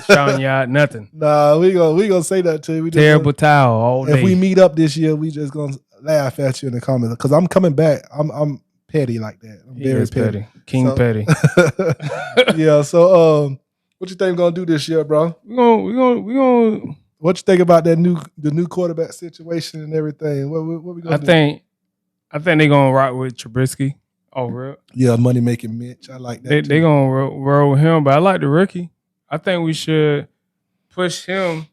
shouting you out nothing. Nah, we gonna say that to you. We Terrible towel all day. If we meet up this year, we just gonna laugh at you in the comments because I'm coming back. I'm petty like that. I'm very petty. King petty. Yeah. So what you think we're gonna do this year, bro? We gonna. What you think about the new quarterback situation and everything? What we gonna do? I think they're gonna rock with Trubisky. Oh, real? Yeah, money making Mitch. I like that. They gonna roll with him, but I like the rookie. I think we should push him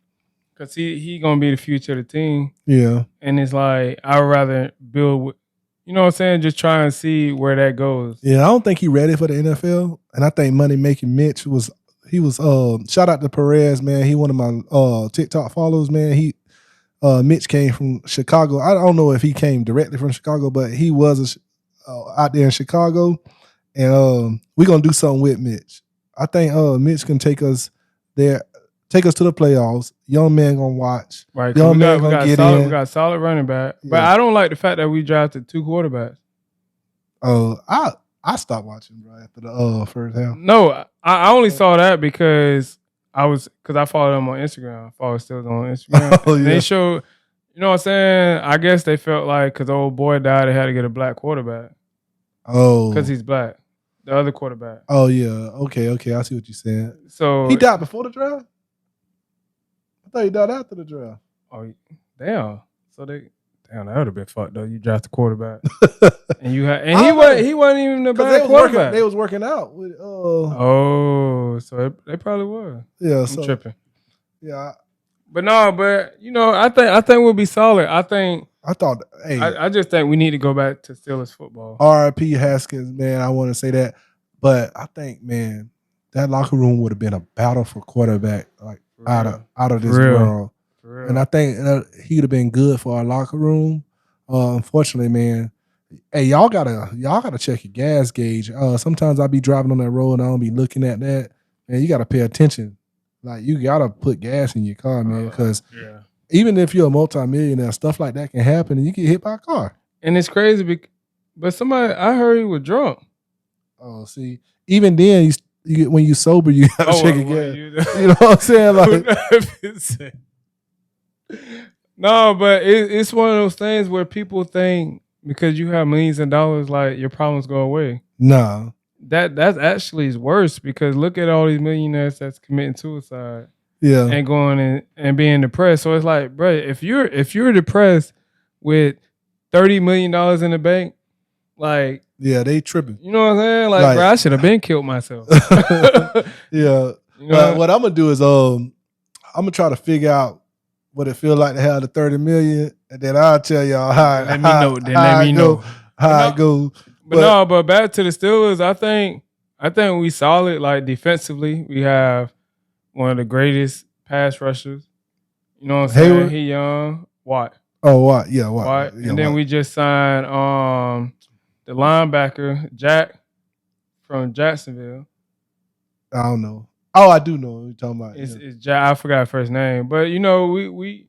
because he gonna be the future of the team. Yeah, and it's like I'd rather build with, you know what I'm saying, just try and see where that goes. Yeah, I don't think he's ready for the NFL, and I think money making Mitch was. Shout out to Perez, man. He one of my TikTok followers, man. Mitch came from Chicago. I don't know if he came directly from Chicago, but he was out there in Chicago, and we're gonna do something with Mitch. I think Mitch can take us there, take us to the playoffs. Young man gonna watch. Right, young man gonna get in. We got solid running back, but I don't like the fact that we drafted 2 quarterbacks. Oh, I stopped watching bro after the first half. No, I only saw that because I followed them on Instagram. I follow Steelers on Instagram. Oh, yeah. They showed, you know what I'm saying? I guess they felt like because the old boy died, they had to get a black quarterback. Oh. Because he's black. The other quarterback. Oh, yeah. Okay. I see what you're saying. So he died before the draft? I thought he died after the draft. Oh, damn. So that would have been fucked though. You draft the quarterback, and he wasn't even a bad quarterback. They was working out with. So they probably were. Yeah, I'm tripping. Yeah, but you know, I think we'll be solid. I just think we need to go back to Steelers football. R.I.P. Haskins, man. I want to say that, but I think, man, that locker room would have been a battle for quarterback, like out of this world. And I think he would have been good for our locker room. Unfortunately, man, hey, y'all gotta check your gas gauge. Sometimes I be driving on that road and I don't be looking at that. Man, you gotta pay attention. Like you gotta put gas in your car, man, because even if you're a multimillionaire, stuff like that can happen and you get hit by a car. And it's crazy, but I heard he was drunk. Oh, see, even then, when you sober, you gotta check your gas. You know what I'm saying? Like. No, but it's one of those things where people think because you have millions of dollars, like your problems go away. No, that's actually worse because look at all these millionaires that's committing suicide. Yeah, and going and being depressed. So it's like, bro, if you're depressed with $30 million in the bank, like they tripping. You know what I'm saying? Like bro, I should have been killed myself. Yeah, you know? What I'm gonna do is I'm gonna try to figure out what it feel like to have the 30 million, and then I'll tell y'all how it goes. But back to the Steelers, I think we solid. Like defensively, we have one of the greatest pass rushers. You know what I'm saying? Hayward? He young. Watt. Oh, Watt. Yeah, Watt. Yeah, and then we just signed the linebacker, Jack, from Jacksonville. I don't know. Oh, I do know what you're talking about. It's Jack. I forgot his first name. But, you know, we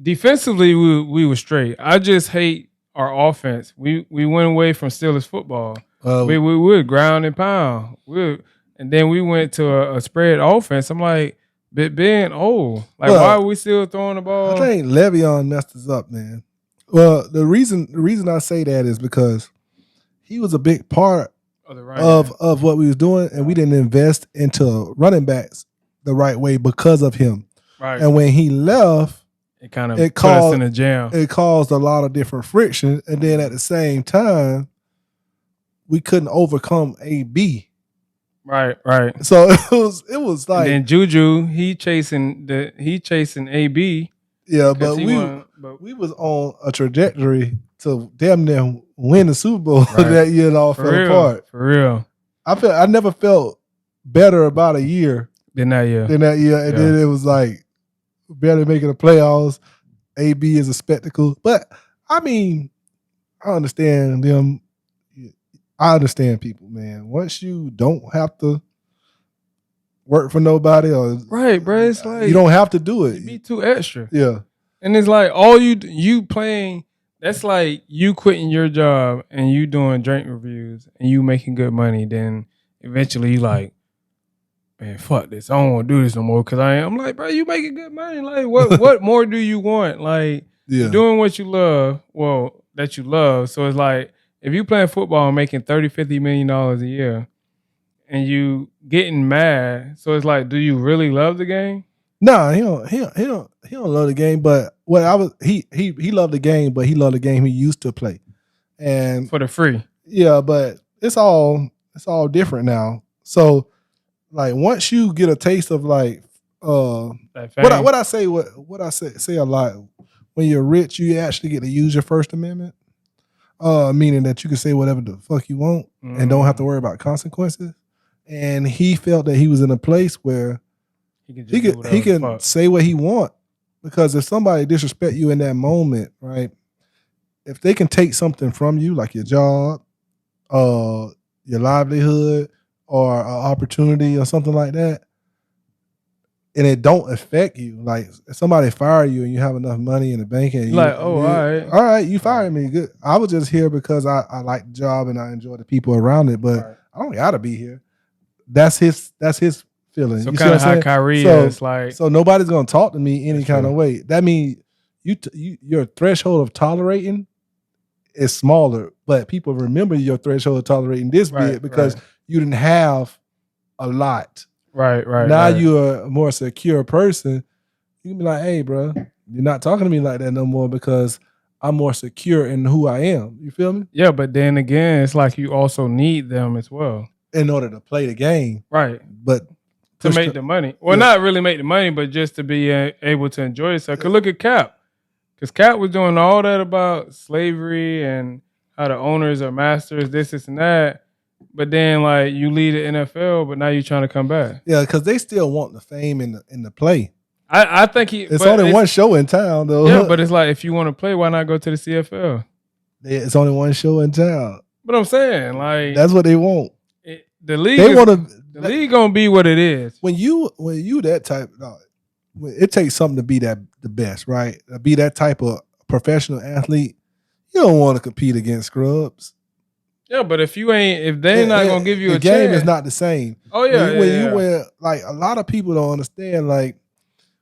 defensively, we were straight. I just hate our offense. We went away from Steelers football. We were ground and pound. And then we went to a spread offense. I'm like, being old. Like, why are we still throwing the ball? I think Le'Veon messed us up, man. Well, the reason I say that is because he was a big part of what we was doing, and we didn't invest into running backs the right way because of him. Right. And when he left, it put us in a jam. It caused a lot of different friction, and then at the same time, we couldn't overcome AB. Right. So it was like, and then Juju, he chasing AB. Yeah, but we was on a trajectory to damn near win the Super Bowl that year. It all fell apart. For real. I never felt better about a year than that year. And then it was like barely making the playoffs. AB is a spectacle. But I mean, I understand them. I understand people, man. Once you don't have to work for nobody, or right, bro, it's like you don't have to do it. You be too extra. Yeah, and it's like all you playing that's like you quitting your job and you doing drink reviews and you making good money. Then eventually you like, man, fuck this. I don't want to do this no more because I'm like, bro, you making good money. Like, what more do you want? Like, you're doing what you love. Well, that you love. So it's like, if you playing football and making $30-50 million a year and you getting mad, so it's like, do you really love the game? No, he don't love the game. But he loved the game, but he loved the game he used to play. And for the free. Yeah, but it's all different now. So like once you get a taste of like what I say a lot, when you're rich, you actually get to use your First Amendment. Meaning that you can say whatever the fuck you want and don't have to worry about consequences. And he felt that he was in a place where he can say what he want, because if somebody disrespect you in that moment, right? If they can take something from you, like your job, your livelihood, or an opportunity or something like that, and it don't affect you, like if somebody fire you and you have enough money in the bank and all right, you fired me, good. I was just here because I like the job and I enjoy the people around it, but I don't gotta be here. That's his feeling. So kind of how Kyrie is like. So nobody's gonna talk to me any kind of way. That means your threshold of tolerating is smaller, but people remember your threshold of tolerating this bit because you didn't have a lot. Right. Now you're a more secure person. You can be like, hey, bro, you're not talking to me like that no more because I'm more secure in who I am. You feel me? Yeah, but then again, it's like you also need them as well. In order to play the game. Right. But to make the money. Well, not really make the money, but just to be able to enjoy yourself. Because look at Cap. Because Cap was doing all that about slavery and how the owners are masters, this and that. But then, like, you lead the NFL, but now you're trying to come back. Yeah, because they still want the fame in the play. I think it's only one show in town, though. Yeah, but it's like, if you want to play, why not go to the CFL? It's only one show in town. But I'm saying, like, that's what they want. The league gonna be what it is. When you that type, it takes something to be the best, right? To be that type of professional athlete, you don't want to compete against scrubs. Yeah, but if they're not gonna give you a chance, the game is not the same. Oh yeah, when you like a lot of people don't understand, like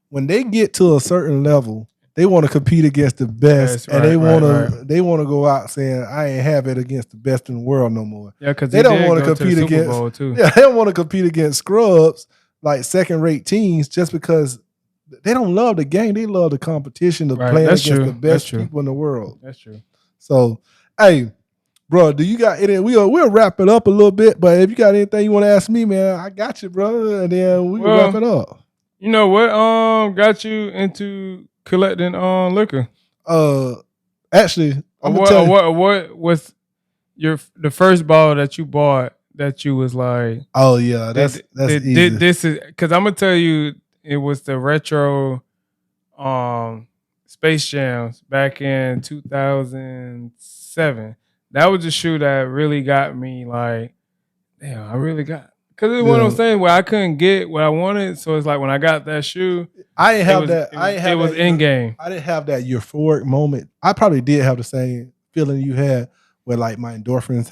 when they get to a certain level, they want to compete against the best, and they want to go out saying, I ain't have it against the best in the world no more. Yeah, because they don't want to compete against. Yeah, they don't want to compete against scrubs like second-rate teams just because they don't love the game. They love the competition of playing against the best people in the world. That's true. So, hey, bro, do you got any? We'll wrap it up a little bit, but if you got anything you want to ask me, man, I got you, brother, and then we can wrap it up. You know what? Got you into collecting liquor? Actually, what was the first bottle that you bought that you was like, oh yeah, that's easy. This is because I'm gonna tell you, it was the retro Space Jams back in 2007. That was the shoe that really got me like, damn, I really got. Because it's one of those things where I couldn't get what I wanted. So it's like when I got that shoe, I didn't have that. It was in game. I didn't have that euphoric moment. I probably did have the same feeling you had where like my endorphins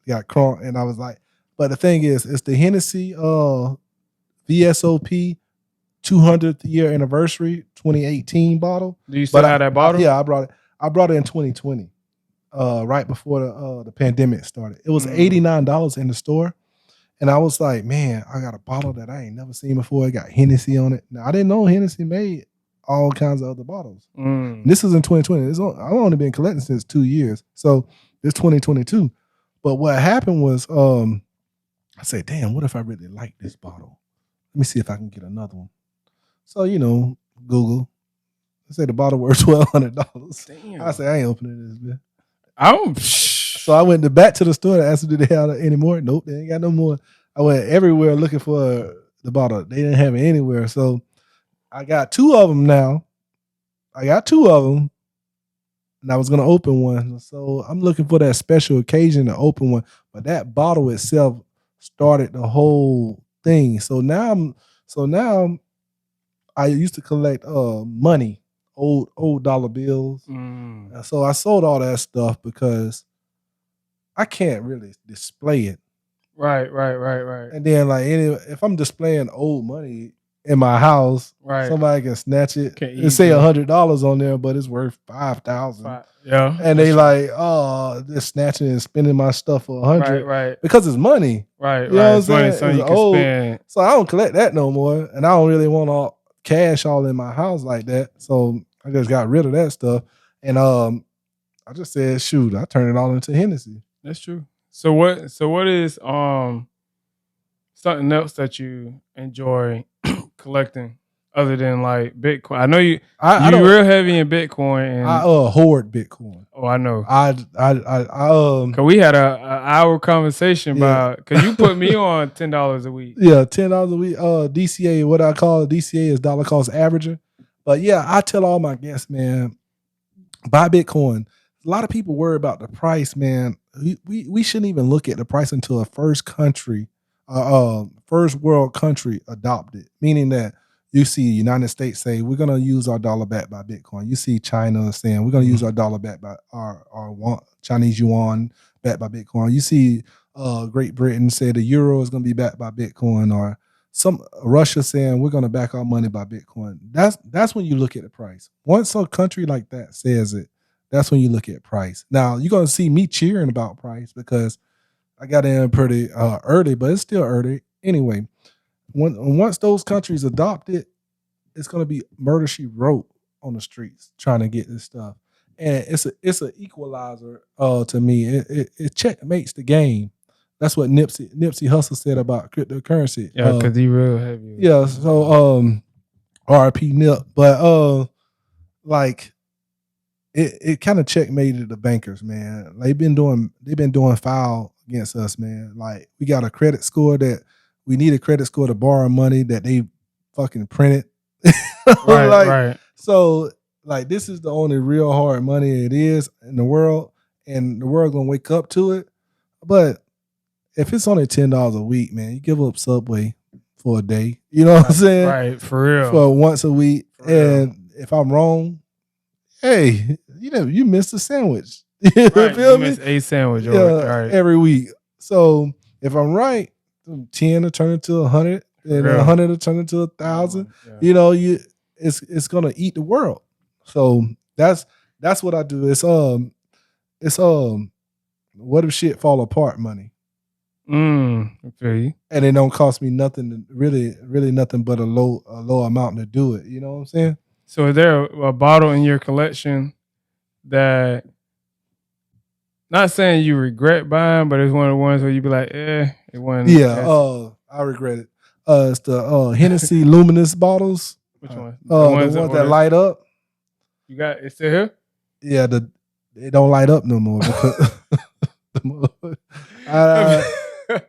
got crunked. And I was like, but the thing is, it's the Hennessy VSOP 200th year anniversary 2018 bottle. Do you still have that bottle? Yeah, I brought it. I brought it in 2020, right before the pandemic started. It was $89 in the store. And I was like, man, I got a bottle that I ain't never seen before. It got Hennessy on it. Now, I didn't know Hennessy made all kinds of other bottles. This is in 2020. I've only been collecting since 2 years. So it's 2022. But what happened was I said, damn, what if I really like this bottle? Let me see if I can get another one. So, Google. I say the bottle worth $1,200. Damn. I said, I ain't opening this, man. So I went back to the store and asked them, did they have any more? Nope, they ain't got no more. I went everywhere looking for the bottle. They didn't have it anywhere. So I got 2 of them now. And I was going to open one. So I'm looking for that special occasion to open one. But that bottle itself started the whole thing. So now I used to collect money old dollar bills. And so I sold all that stuff because I can't really display it. Right. And then like if I'm displaying old money in my house, somebody can snatch it and say $100 on there, but it's worth $5,000. Yeah. And they like, oh, they're snatching and spending my stuff for $100. Right. Because it's money. Right. You know what I'm saying? So you can spend. So I don't collect that no more. And I don't really want all cash all in my house like that. So I just got rid of that stuff. And I just said, shoot, I turned it all into Hennessy. That's true. So what is something else that you enjoy collecting other than like Bitcoin? I know you're real heavy in Bitcoin. And I hoard Bitcoin. Oh, I know. Cause we had an hour conversation about, cause you put me on $10 a week. Yeah, $10 a week. DCA, what I call DCA is dollar cost averaging. But yeah, I tell all my guests, man, buy Bitcoin. A lot of people worry about the price, man. We shouldn't even look at the price until a first world country adopt it. Meaning that you see United States say, we're going to use our dollar backed by Bitcoin. You see China saying, we're going to use our dollar backed by our Chinese yuan backed by Bitcoin. You see Great Britain say the euro is going to be backed by Bitcoin, or Russia saying we're going to back our money by Bitcoin. That's when you look at the price. Once a country like that says it, that's when you look at price. Now, you're going to see me cheering about price because I got in pretty early, but it's still early. Anyway, once those countries adopt it, it's going to be murder she wrote on the streets trying to get this stuff. And it's an equalizer to me. It checkmates the game. That's what Nipsey Hussle said about cryptocurrency. Yeah, because he real heavy. Yeah, so RIP Nip. But like it kind of checkmated the bankers, man. They've been doing foul against us, man. Like we got a credit score that we need a credit score to borrow money that they fucking printed. Right. So like this is the only real hard money it is in the world, and the world gonna wake up to it. But if it's only $10 a week, man, you give up Subway for a day. You know what I'm saying? Right, for real. For once a week. And if I'm wrong, hey, you missed a sandwich. You feel me? Missed a sandwich every week. So if I'm right, 10 to turn into 100, and 100 to turn into 1,000. You know, it's gonna eat the world. So that's what I do. It's what if shit fall apart money. Okay. And it don't cost me nothing, really nothing but a low amount to do it. You know what I'm saying? So is there a bottle in your collection that, not saying you regret buying, but it's one of the ones where you be like, it wasn't. Yeah, I regret it. It's the Hennessy Luminous bottles. Which one? The ones that light up. You got it still here? Yeah, they don't light up no more because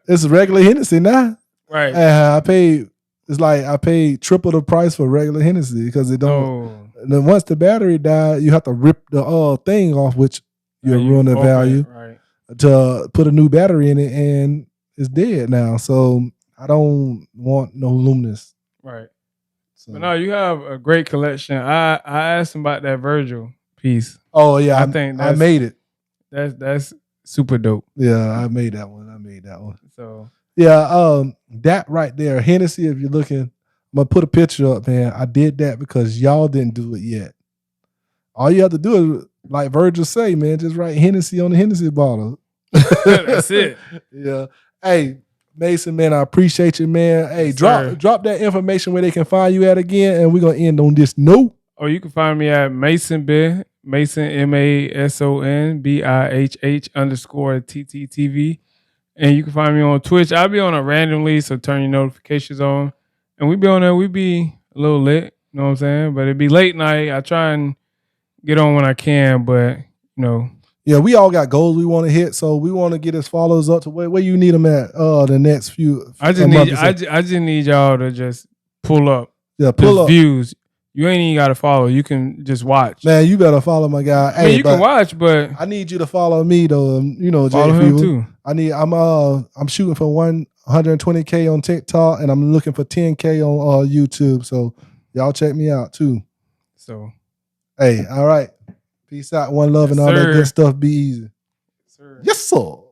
it's regular Hennessy now. Right. And I paid triple the price for regular Hennessy because it don't. And then once the battery died, you have to rip the thing off, which you ruin the value. Right. To put a new battery in it, and it's dead now. So I don't want no Luminous. Right. So. But no, you have a great collection. I asked him about that Virgil piece. Oh yeah, I think I made it. That's super dope. Yeah, I made that one. So yeah, that right there, Hennessy. If you're looking, I'm gonna put a picture up, man. I did that because y'all didn't do it yet. All you have to do is, like Virgil say, man, just write Hennessy on the Hennessy bottle. That's it. Yeah. Hey, Mason, man, I appreciate you, man. Hey, yes, drop that information where they can find you at again, and we're gonna end on this note. Oh, you can find me at Mason Bih, Mason MASON BIHH_TTTV. And you can find me on Twitch. I'll be on it randomly, so turn your notifications on. And we be on there, we be a little lit, you know what I'm saying? But it'd be late night. I try and get on when I can, but Yeah, we all got goals we want to hit, so we want to get his followers up to where you need them at the next few. I just need y'all to just pull up. Yeah, pull up views. You ain't even got to follow. You can just watch. Man, you better follow my guy. Hey, you can watch, but I need you to follow me though. Follow him too. I'm shooting for 120K on TikTok, and I'm looking for 10K on YouTube. So y'all check me out too. So Hey, all right. Peace out. One love and all that good stuff. Be easy. Yes, sir.